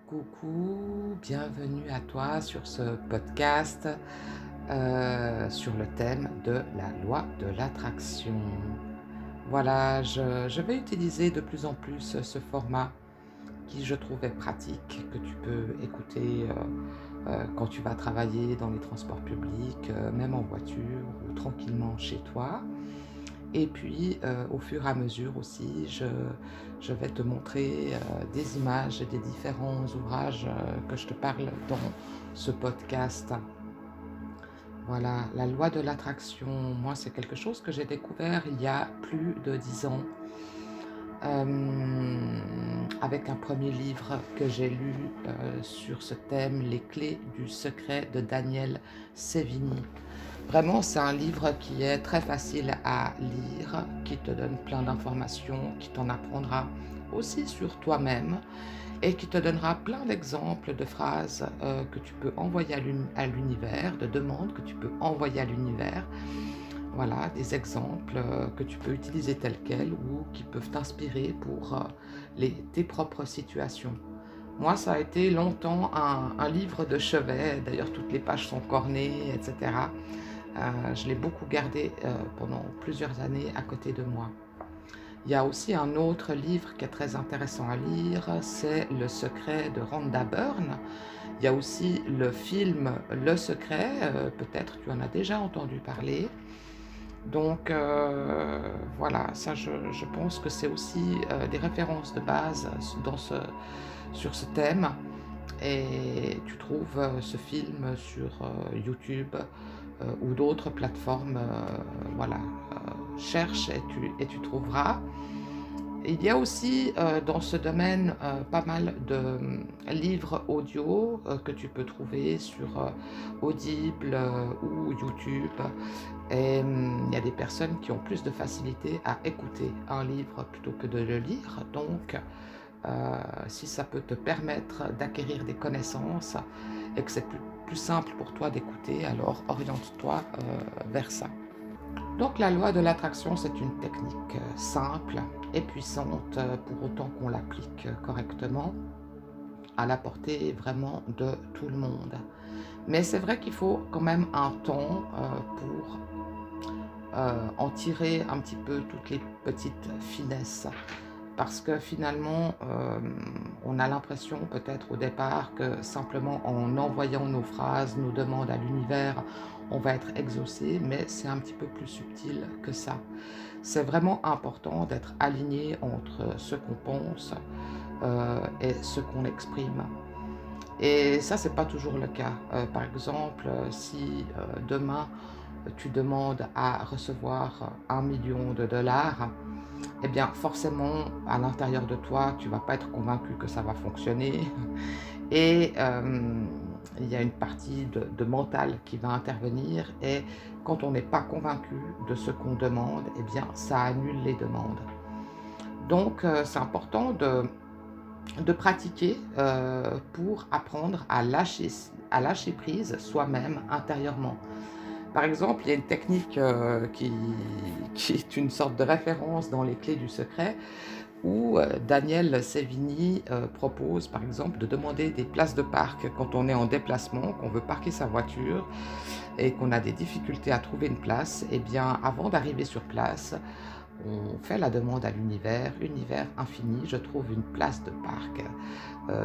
Coucou, bienvenue à toi sur ce podcast sur le thème de la loi de l'attraction. Voilà, je vais utiliser de plus en plus ce format qui je trouvais pratique, que tu peux écouter quand tu vas travailler dans les transports publics, même en voiture ou tranquillement chez toi. Et puis, au fur et à mesure aussi, je vais te montrer des images des différents ouvrages que je te parle dans ce podcast. Voilà, la loi de l'attraction, moi, c'est quelque chose que j'ai découvert il y a plus de 10 ans, avec un premier livre que j'ai lu sur ce thème, Les clés du secret de Daniel Sévigny. Vraiment, c'est un livre qui est très facile à lire, qui te donne plein d'informations, qui t'en apprendra aussi sur toi-même et qui te donnera plein d'exemples de phrases que tu peux envoyer à l'univers, de demandes que tu peux envoyer à l'univers. Voilà, des exemples que tu peux utiliser tels quels ou qui peuvent t'inspirer pour tes propres situations. Moi, ça a été longtemps un livre de chevet, d'ailleurs toutes les pages sont cornées, etc. Je l'ai beaucoup gardé pendant plusieurs années à côté de moi. Il y a aussi un autre livre qui est très intéressant à lire, c'est Le secret de Rhonda Byrne. Il y a aussi le film Le secret, peut-être tu en as déjà entendu parler. Donc voilà, ça je pense que c'est aussi des références de base sur ce thème. Et tu trouves ce film sur YouTube ou d'autres plateformes. Voilà, cherche et tu trouveras. Il y a aussi dans ce domaine pas mal de livres audio que tu peux trouver sur Audible ou YouTube. Et il y a des personnes qui ont plus de facilité à écouter un livre plutôt que de le lire. Donc, si ça peut te permettre d'acquérir des connaissances et que c'est plus simple pour toi d'écouter, alors oriente-toi vers ça. Donc la loi de l'attraction, c'est une technique simple et puissante pour autant qu'on l'applique correctement, à la portée vraiment de tout le monde. Mais c'est vrai qu'il faut quand même un temps pour en tirer un petit peu toutes les petites finesses. Parce que finalement, on a l'impression peut-être au départ que simplement en envoyant nos phrases, nos demandes à l'univers, on va être exaucé, mais c'est un petit peu plus subtil que ça. C'est vraiment important d'être aligné entre ce qu'on pense et ce qu'on exprime. Et ça, c'est pas toujours le cas. Par exemple, si demain, tu demandes à recevoir 1 million de dollars, eh bien forcément, à l'intérieur de toi, tu ne vas pas être convaincu que ça va fonctionner. Et il y a une partie de mental qui va intervenir. Et quand on n'est pas convaincu de ce qu'on demande, eh bien ça annule les demandes. Donc c'est important de pratiquer pour apprendre à lâcher prise soi-même intérieurement. Par exemple, il y a une technique qui est une sorte de référence dans les clés du secret où Daniel Sévigny propose par exemple de demander des places de parc quand on est en déplacement, qu'on veut parquer sa voiture et qu'on a des difficultés à trouver une place. Eh bien, avant d'arriver sur place, on fait la demande à l'univers, univers infini, je trouve une place de parc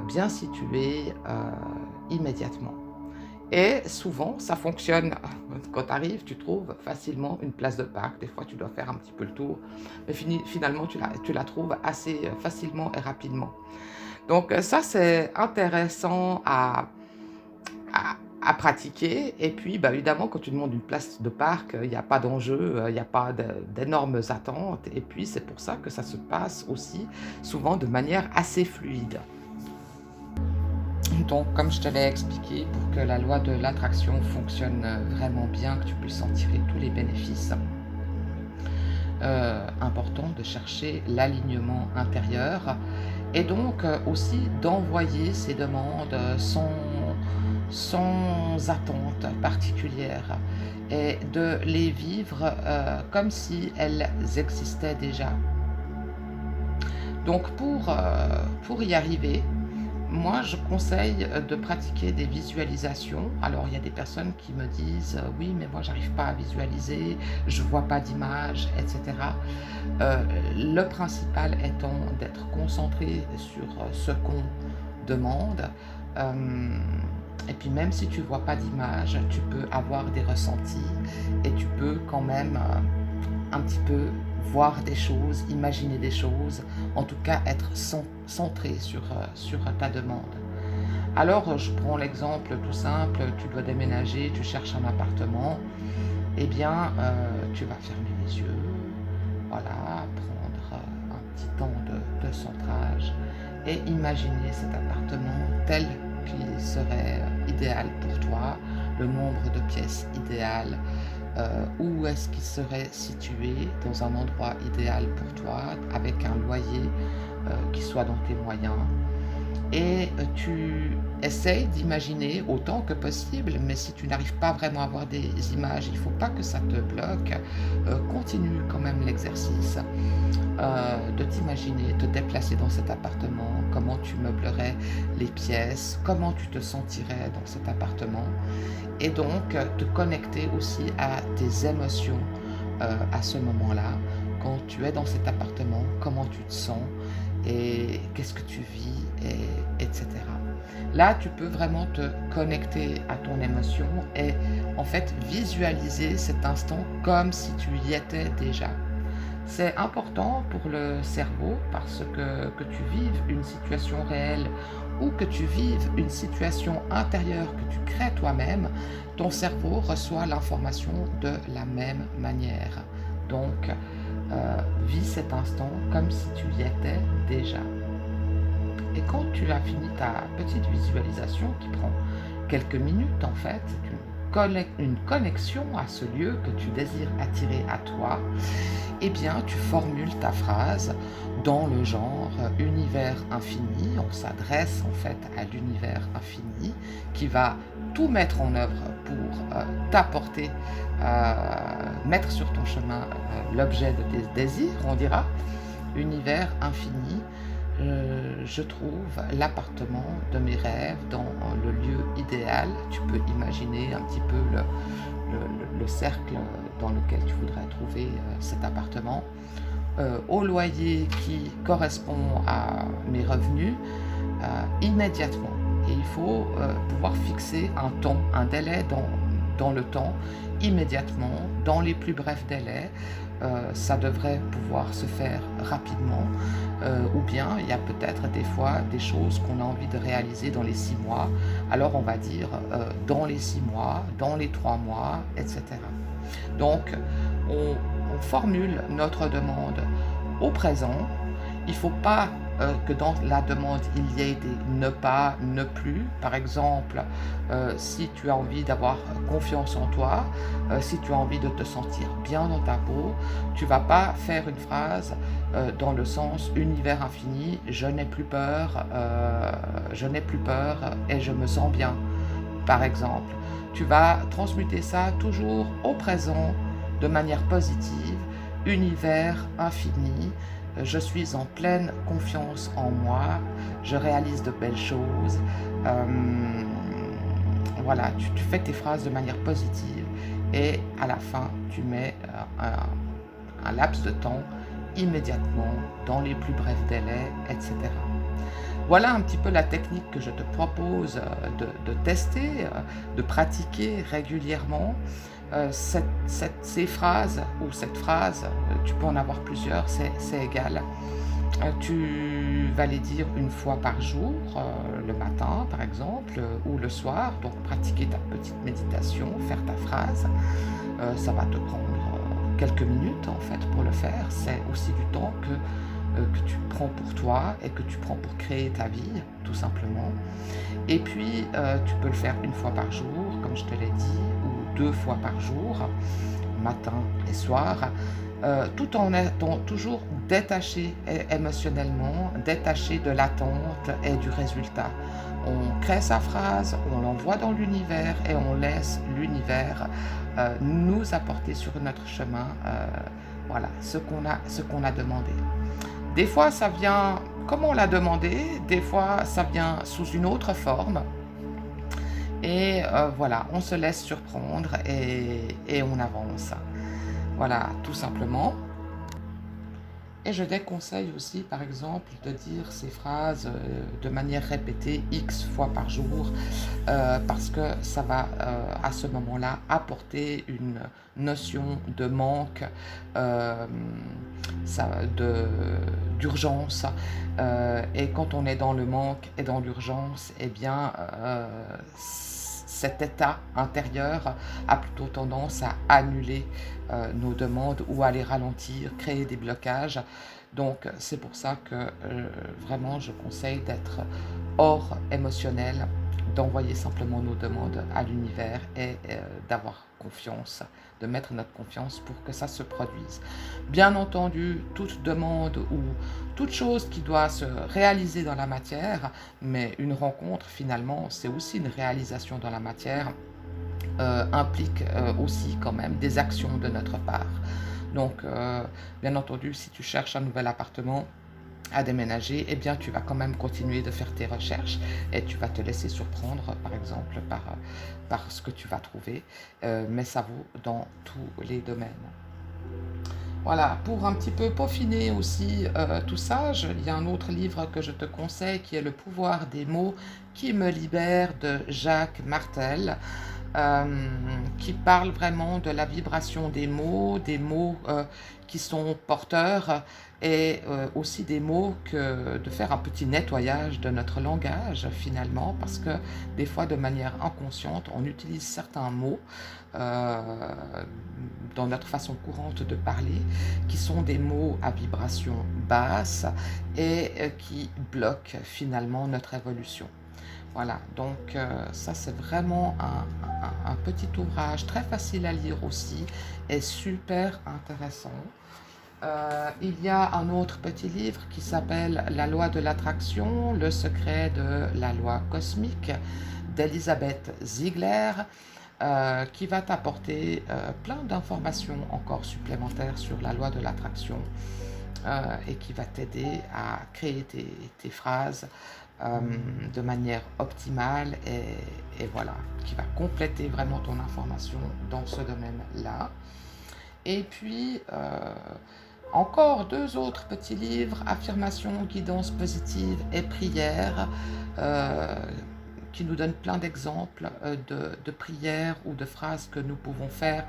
bien située immédiatement. Et souvent, ça fonctionne. Quand tu arrives, tu trouves facilement une place de parc. Des fois, tu dois faire un petit peu le tour, mais finalement, tu la trouves assez facilement et rapidement. Donc ça, c'est intéressant à pratiquer. Et puis, bah, évidemment, quand tu demandes une place de parc, il n'y a pas d'enjeu, il n'y a pas d'énormes attentes. Et puis, c'est pour ça que ça se passe aussi souvent de manière assez fluide. Donc, comme je te l'ai expliqué, pour que la loi de l'attraction fonctionne vraiment bien, que tu puisses en tirer tous les bénéfices, important de chercher l'alignement intérieur et donc aussi d'envoyer ces demandes sans attente particulière et de les vivre comme si elles existaient déjà. Donc pour y arriver, moi, je conseille de pratiquer des visualisations. Alors, il y a des personnes qui me disent oui, mais moi, j'arrive pas à visualiser, je vois pas d'image, etc. Le principal étant d'être concentré sur ce qu'on demande. Euh, et puis, même si tu vois pas d'image, tu peux avoir des ressentis et tu peux quand même un petit peu voir des choses, imaginer des choses, en tout cas être centré sur ta demande. Alors, je prends l'exemple tout simple, tu dois déménager, tu cherches un appartement, eh bien, tu vas fermer les yeux, voilà, prendre un petit temps de centrage et imaginer cet appartement tel qu'il serait idéal pour toi, le nombre de pièces idéales, où est-ce qu'il serait situé dans un endroit idéal pour toi, avec un loyer qui soit dans tes moyens. Et tu essayes d'imaginer autant que possible, mais si tu n'arrives pas vraiment à avoir des images, il ne faut pas que ça te bloque. Continue quand même l'exercice de t'imaginer, te déplacer dans cet appartement, comment tu meublerais les pièces, comment tu te sentirais dans cet appartement, et donc te connecter aussi à tes émotions à ce moment-là, quand tu es dans cet appartement, comment tu te sens et qu'est-ce que tu vis, etc. Là, tu peux vraiment te connecter à ton émotion et en fait visualiser cet instant comme si tu y étais déjà. C'est important pour le cerveau parce que tu vives une situation réelle ou que tu vives une situation intérieure que tu crées toi-même, ton cerveau reçoit l'information de la même manière. Donc, vis cet instant comme si tu y étais déjà. Et quand tu as fini ta petite visualisation qui prend quelques minutes en fait, une connexion à ce lieu que tu désires attirer à toi, eh bien tu formules ta phrase dans le genre univers infini. On s'adresse en fait à l'univers infini qui va tout mettre en œuvre pour t'apporter, mettre sur ton chemin l'objet de tes désirs, on dira. Univers infini, je trouve l'appartement de mes rêves dans le lieu idéal. Tu peux imaginer un petit peu le cercle dans lequel tu voudrais trouver cet appartement, au loyer qui correspond à mes revenus immédiatement. Et il faut pouvoir fixer un temps, un délai dans le temps, immédiatement, dans les plus brefs délais. Ça devrait pouvoir se faire rapidement, ou bien il y a peut-être des fois des choses qu'on a envie de réaliser dans les 6 mois, alors on va dire dans les 6 mois, dans les 3 mois, etc. Donc on formule notre demande au présent. Il ne faut pas que dans la demande il y ait des ne pas, ne plus. Par exemple, si tu as envie d'avoir confiance en toi, si tu as envie de te sentir bien dans ta peau, tu ne vas pas faire une phrase dans le sens univers infini, je n'ai plus peur et je me sens bien, par exemple. Tu vas transmuter ça toujours au présent de manière positive, univers infini, je suis en pleine confiance en moi, je réalise de belles choses. Voilà, tu fais tes phrases de manière positive et à la fin, tu mets un laps de temps immédiatement, dans les plus brefs délais, etc. Voilà un petit peu la technique que je te propose de tester, de pratiquer régulièrement. Ces phrases ou cette phrase, tu peux en avoir plusieurs, c'est égal. Tu vas les dire une fois par jour, le matin par exemple, ou le soir. Donc pratiquer ta petite méditation, faire ta phrase. Ça va te prendre quelques minutes en fait pour le faire. C'est aussi du temps que tu prends pour toi et que tu prends pour créer ta vie, tout simplement. Et puis, tu peux le faire une fois par jour, comme je te l'ai dit, ou 2 fois par jour, matin et soir, tout en étant toujours détaché émotionnellement, détaché de l'attente et du résultat. On crée sa phrase, on l'envoie dans l'univers et on laisse l'univers nous apporter sur notre chemin voilà, ce qu'on a demandé. Des fois, ça vient comme on l'a demandé. Des fois, ça vient sous une autre forme. Et voilà, on se laisse surprendre et on avance. Voilà, tout simplement. Et je déconseille aussi, par exemple, de dire ces phrases de manière répétée X fois par jour, parce que ça va à ce moment-là apporter une notion de manque, euh, d'urgence. Et quand on est dans le manque et dans l'urgence, eh bien, cet état intérieur a plutôt tendance à annuler nos demandes ou à les ralentir, créer des blocages. Donc c'est pour ça que vraiment je conseille d'être hors émotionnel, d'envoyer simplement nos demandes à l'univers et d'avoir confiance, de mettre notre confiance pour que ça se produise. Bien entendu, toute demande ou toute chose qui doit se réaliser dans la matière, mais une rencontre finalement c'est aussi une réalisation dans la matière, implique aussi quand même des actions de notre part. Donc, bien entendu, si tu cherches un nouvel appartement à déménager, eh bien, tu vas quand même continuer de faire tes recherches et tu vas te laisser surprendre, par exemple, par ce que tu vas trouver. Mais ça vaut dans tous les domaines. Voilà, pour un petit peu peaufiner aussi tout ça, il y a un autre livre que je te conseille qui est Le pouvoir des mots qui me libère de Jacques Martel, qui parle vraiment de la vibration des mots qui sont porteurs et aussi des mots de faire un petit nettoyage de notre langage finalement, parce que des fois de manière inconsciente, on utilise certains mots euh, dans notre façon courante de parler, qui sont des mots à vibration basse et qui bloquent finalement notre évolution. Voilà, donc ça c'est vraiment un petit ouvrage très facile à lire aussi et super intéressant. Il y a un autre petit livre qui s'appelle La loi de l'attraction, le secret de la loi cosmique d'Elisabeth Ziegler, qui va t'apporter plein d'informations encore supplémentaires sur la loi de l'attraction et qui va t'aider à créer tes phrases de manière optimale et voilà, qui va compléter vraiment ton information dans ce domaine-là. Et puis, encore deux autres petits livres, Affirmations, guidance positive et prières, qui nous donnent plein d'exemples de prières ou de phrases que nous pouvons faire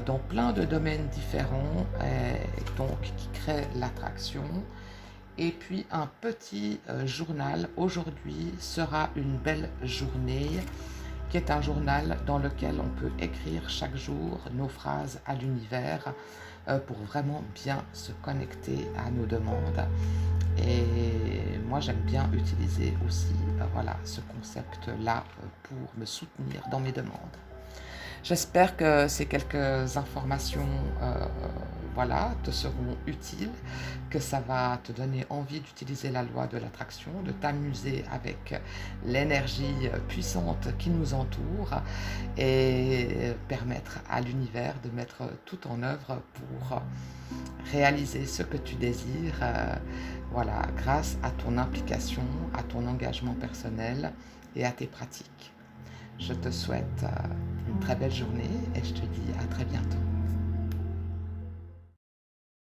dans plein de domaines différents, et donc qui créent l'attraction. Et puis un petit journal, aujourd'hui sera une belle journée, qui est un journal dans lequel on peut écrire chaque jour nos phrases à l'univers pour vraiment bien se connecter à nos demandes. Et moi j'aime bien utiliser aussi voilà, ce concept-là pour me soutenir dans mes demandes. J'espère que ces quelques informations voilà, te seront utiles, que ça va te donner envie d'utiliser la loi de l'attraction, de t'amuser avec l'énergie puissante qui nous entoure et permettre à l'univers de mettre tout en œuvre pour réaliser ce que tu désires, voilà, grâce à ton implication, à ton engagement personnel et à tes pratiques. Je te souhaite une très belle journée et je te dis à très bientôt.